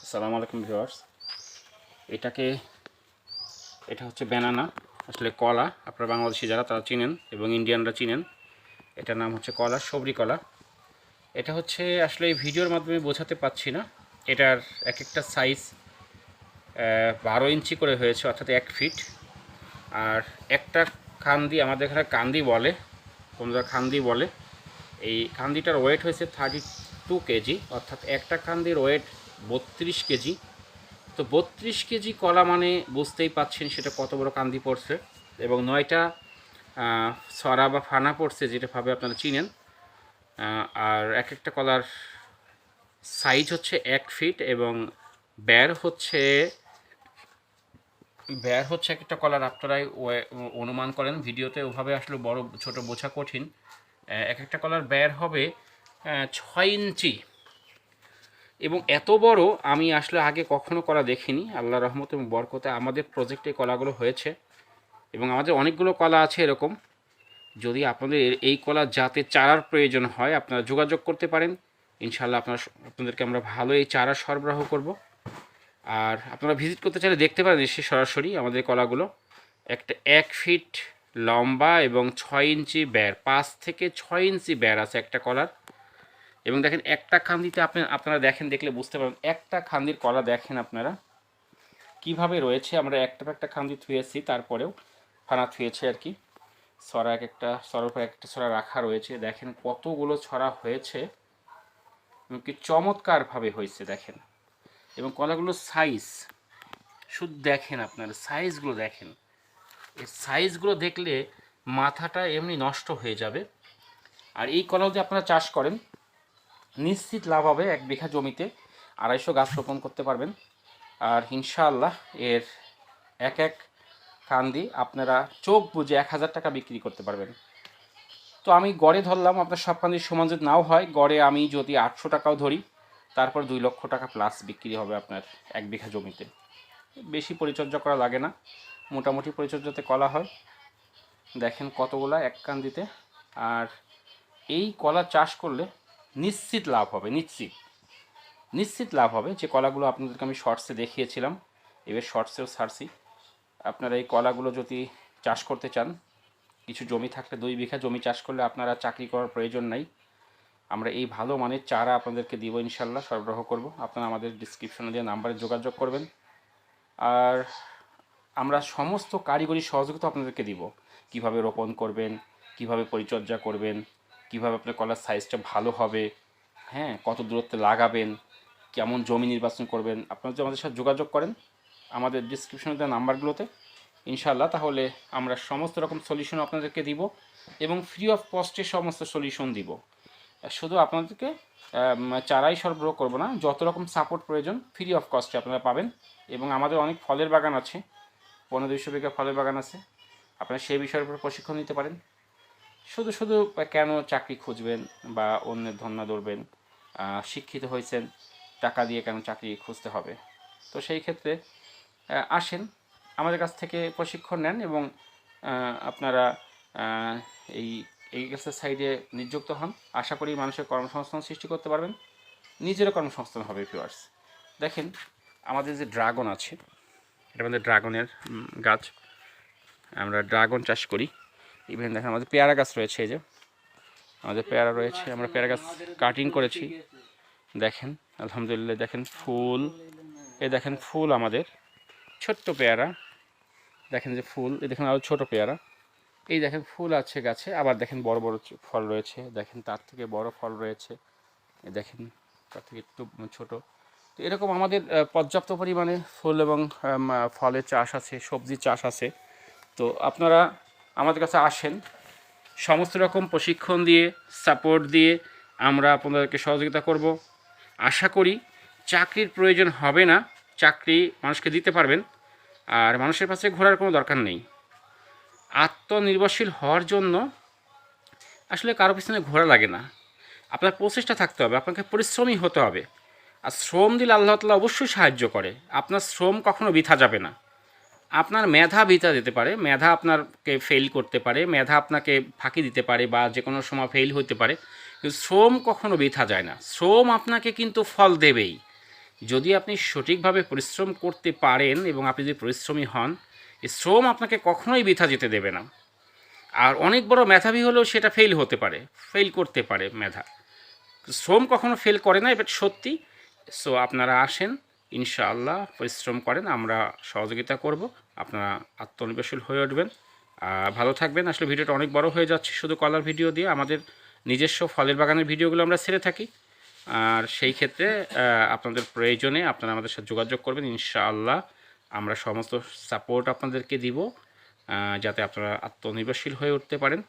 আসসালামু আলাইকুম ভিউয়ার্স। এটাকে এটা হচ্ছে ব্যানানা, আসলে কলা। আপনারা বাংলাদেশি যারা তারা চিনেন এবং ইন্ডিয়ানরা চিনেন। এটার নাম হচ্ছে কলা, সবরি কলা। এটা হচ্ছে আসলে এই ভিডিওর মাধ্যমে বোঝাতে পারছি না। এটার এক একটা সাইজ 12 ইঞ্চি করে হয়েছে, অর্থাৎ 1 ফিট। আর একটা কান্দি, আমাদের এখানে কান্দি বলে, তোমরা খান্দি বলে। এই কান্দিটার ওয়েট হয়েছে 32 কেজি, অর্থাৎ একটা কান্দির ওয়েট 32 কেজি। তো 32 কেজি কলা মানে বুঝতেই পাচ্ছেন সেটা কত বড় কান্দি পড়ছে, এবং 9টা ছড়া বা ফানা পড়ছে, যেটাভাবে আপনারা চিনেন। আর এক একটা কলার সাইজ হচ্ছে 1 ফিট, এবং ব্যার হচ্ছে এক একটা কলার আপনারাই অনুমান করেন। ভিডিওতে ওভাবে আসলে বড় ছোট বোঝা কঠিন। এক একটা কলার ব্যার হবে 6 ইঞ্চি, এবং এত বড় আমি আসলে আগে কখনো কলা দেখিনি। আল্লাহ রহমত এবং বরকতে আমাদের প্রজেক্টে কলাগুলো হয়েছে, এবং আমাদের অনেকগুলো কলা আছে এরকম। যদি আপনাদের এই কলা জাতের চারার প্রয়োজন হয়, আপনারা যোগাযোগ করতে পারেন। ইনশাআল্লাহ আপনাদেরকে আমরা ভালো এই চারা সরবরাহ করব। আর আপনারা ভিজিট করতে চাইলে দেখতে পারেন এসে সরাসরি আমাদের কলাগুলো। একটা 1 ফিট লম্বা এবং 6 ইঞ্চি ব্যার, 5 থেকে 6 ইঞ্চি ব্যার আছে একটা কলার। এবং দেখেন একটা খান্দিতে আপনারা দেখলে বুঝতে পারবেন, একটা খান্দির কলা দেখেন আপনারা কিভাবে রয়েছে। আমরা একটা খান্দি থুয়েছি, তারপরেও ফানা থুয়েছে আর কি। ছড়া এক একটা ছড়ার উপর একটা ছড়া রাখা রয়েছে, দেখেন কতগুলো ছড়া হয়েছে এবং কি চমৎকারভাবে হয়েছে দেখেন। এবং কলাগুলোর সাইজ শুধু দেখেন, আপনারা সাইজগুলো দেখেন। এই সাইজগুলো দেখলে মাথাটা এমনি নষ্ট হয়ে যাবে। আর এই কলা যদি আপনারা চাষ করেন, নিশ্চিত লাভ হবে। 1 বিঘা জমিতে 250 গাছ রোপণ করতে পারবেন। আর ইনশাআল্লাহ এর এক কান্দি আপনারা চোখ বুঝে 1000 টাকা বিক্রি করতে পারবেন। তো আমি গড়ে ধরলাম, আপনার সব কান্দি সমান যদি নাও হয়, গড়ে আমি যদি 800 টাকাও ধরি, তারপর 2 লক্ষ টাকা প্লাস বিক্রি হবে আপনার 1 বিঘা জমিতে। বেশি পরিচর্যা করা লাগে না, মোটামুটি পরিচর্যাতে কলা হয়। দেখেন কতগুলা এক কান্দিতে। আর এই কলা চাষ করলে নিশ্চিত লাভ হবে, নিশ্চিত লাভ হবে। যে কলাগুলো আপনাদেরকে আমি শর্টসে দেখিয়েছিলাম, এবার শর্টসেও ছাড়ছি। আপনারা এই কলাগুলো যদি চাষ করতে চান, কিছু জমি থাকলে 2 বিঘা জমি চাষ করলে আপনারা চাকরি করার প্রয়োজন নাই। আমরা এই ভালো মানের চারা আপনাদেরকে দিব, ইনশাল্লাহ সরবরাহ করব। আপনারা আমাদের ডিসক্রিপশনে দেওয়া নাম্বারে যোগাযোগ করবেন। আর আমরা সমস্ত কারিগরি সহযোগিতা আপনাদেরকে দিব, কিভাবে রোপণ করবেন, কিভাবে পরিচর্যা করবেন, কিভাবে আপনার কলার সাইজটা ভালো হবে, হ্যাঁ, কত দূরত্বে লাগাবেন, কেমন জমি নির্বাচন করবেন। আপনারা যদি আমাদের সাথে যোগাযোগ করেন আমাদের ডিসক্রিপশনে দেওয়া নাম্বারগুলোতে, ইনশাআল্লাহ, তাহলে আমরা সমস্ত রকম সলিউশন আপনাদেরকে দিব, এবং ফ্রি অফ কস্টে সমস্ত সলিউশন দিব। শুধু আপনাদেরকে চারাই সরবরাহ করব না, যত রকম সাপোর্ট প্রয়োজন ফ্রি অফ কস্টে আপনারা পাবেন। এবং আমাদের অনেক ফলের বাগান আছে, 1500 বিঘা ফলের বাগান আছে, আপনারা সেই বিষয়ের উপর প্রশিক্ষণ নিতে পারেন। শুধু কেন চাকরি খুঁজবেন বা অন্যের ধন্যা ধরবেন? শিক্ষিত হয়েছেন, টাকা দিয়ে কেন চাকরি খুঁজতে হবে? তো সেই ক্ষেত্রে আসেন আমাদের কাছ থেকে প্রশিক্ষণ নেন, এবং আপনারা এই এগ্রিকালচার সাইডে নিযুক্ত হন। আশা করি মানুষের কর্মসংস্থান সৃষ্টি করতে পারবেন, নিজেরও কর্মসংস্থান হবে। ভিউয়ার্স দেখেন, আমাদের যে ড্রাগন আছে, এটা আমাদের ড্রাগনের গাছ, আমরা ড্রাগন চাষ করি। ইভেন দেখেন আমাদের পেয়ারা গাছ রয়েছে, এই যে আমাদের পেয়ারা রয়েছে, আমরা পেয়ারা গাছ কাটিং করেছি। দেখেন আলহামদুলিল্লাহ, দেখেন ফুল, এই দেখেন ফুল আমাদের ছোট্ট পেয়ারা, দেখেন যে ফুল, এই দেখেন আরও ছোটো পেয়ারা, এই দেখেন ফুল আছে গাছে, আবার দেখেন বড় বড় ফল রয়েছে, দেখেন তার থেকে বড় ফল রয়েছে, দেখেন তার থেকে একটু ছোট। তো এরকম আমাদের পর্যাপ্ত পরিমাণে ফুল এবং ফলের চাষ আছে, সবজির চাষ আছে। তো আপনারা আমাদের কাছে আসেন, সমস্ত রকম প্রশিক্ষণ দিয়ে, সাপোর্ট দিয়ে আমরা আপনাদেরকে সহযোগিতা করব। আশা করি চাকরির প্রয়োজন হবে না, চাকরি মানুষকে দিতে পারবেন। আর মানুষের পাশে ঘোরার কোনো দরকার নেই। আত্মনির্ভরশীল হওয়ার জন্য আসলে কারো পিছনে ঘোরা লাগে না, আপনার প্রচেষ্টা থাকতে হবে, আপনাকে পরিশ্রমী হতে হবে। আর শ্রম দিলে আল্লাহ তাআলা অবশ্যই সাহায্য করে। আপনার শ্রম কখনো বৃথা যাবে না। আপনার মেধা বৃথা দিতে পারে, মেধা আপনাকে ফেল করতে পারে, মেধা আপনাকে ফাঁকি দিতে পারে, বা যে কোনো সময় ফেল হতে পারে, কিন্তু শ্রম কখনো বৃথা যায় না। শ্রম আপনাকে কিন্তু ফল দেবেই। যদি আপনি সঠিকভাবে পরিশ্রম করতে পারেন এবং আপনি যদি পরিশ্রমী হন, এই শ্রম আপনাকে কখনোই বৃথা যেতে দেবে না। আর অনেক বড় মেধাবী হলেও সেটা ফেল হতে পারে, ফেল করতে পারে মেধা। শ্রম কখনো ফেল করে না, এটা সত্যি। সো আপনারা আসেন, ইনশাআল্লাহ পরিশ্রম করেন, আমরা সহযোগিতা করব, আপনারা আত্মনির্ভরশীল হয়ে উঠবেন। ভালো থাকবেন। আসলে ভিডিওটা অনেক বড় হয়ে যাচ্ছে শুধু কলার ভিডিও দিয়ে, আমাদের নিজস্ব ফলের বাগানের ভিডিওগুলো আমরা ছেড়ে থাকি। আর সেই ক্ষেত্রে আপনাদের প্রয়োজনে আপনারা আমাদের সাথে যোগাযোগ করবেন, ইনশাআল্লাহ আমরা সমস্ত সাপোর্ট আপনাদেরকে দিব, যাতে আপনারা আত্মনির্ভরশীল হয়ে উঠতে পারেন।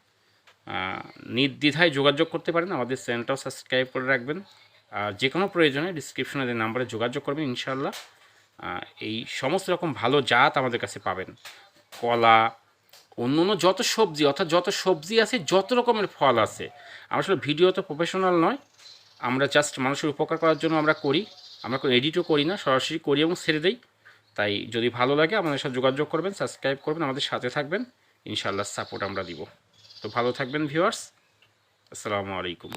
নির্দ্বিধায় যোগাযোগ করতে পারেন, আমাদের চ্যানেলটাও সাবস্ক্রাইব করে রাখবেন। আর যে কোনো প্রয়োজনে ডিসক্রিপশনে যে নাম্বারে যোগাযোগ করবেন, ইনশাআল্লাহ এই সমস্ত রকম ভালো জাত আমাদের কাছে পাবেন। কলা, অন্য অন্য যত সবজি, অর্থাৎ যত সবজি আছে, যত রকমের ফল আছে। আমরা আসলে ভিডিও তো প্রফেশনাল নয়, আমরা জাস্ট মানুষের উপকার করার জন্য আমরা করি, আমরা কোনো এডিটও করি না, সরাসরি করি এবং ছেড়ে দিই। তাই যদি ভালো লাগে আমাদের সাথে যোগাযোগ করবেন, সাবস্ক্রাইব করবেন, আমাদের সাথে থাকবেন, ইনশাআল্লাহ সাপোর্ট আমরা দিব। তো ভালো থাকবেন ভিউয়ার্স, আসসালামু আলাইকুম।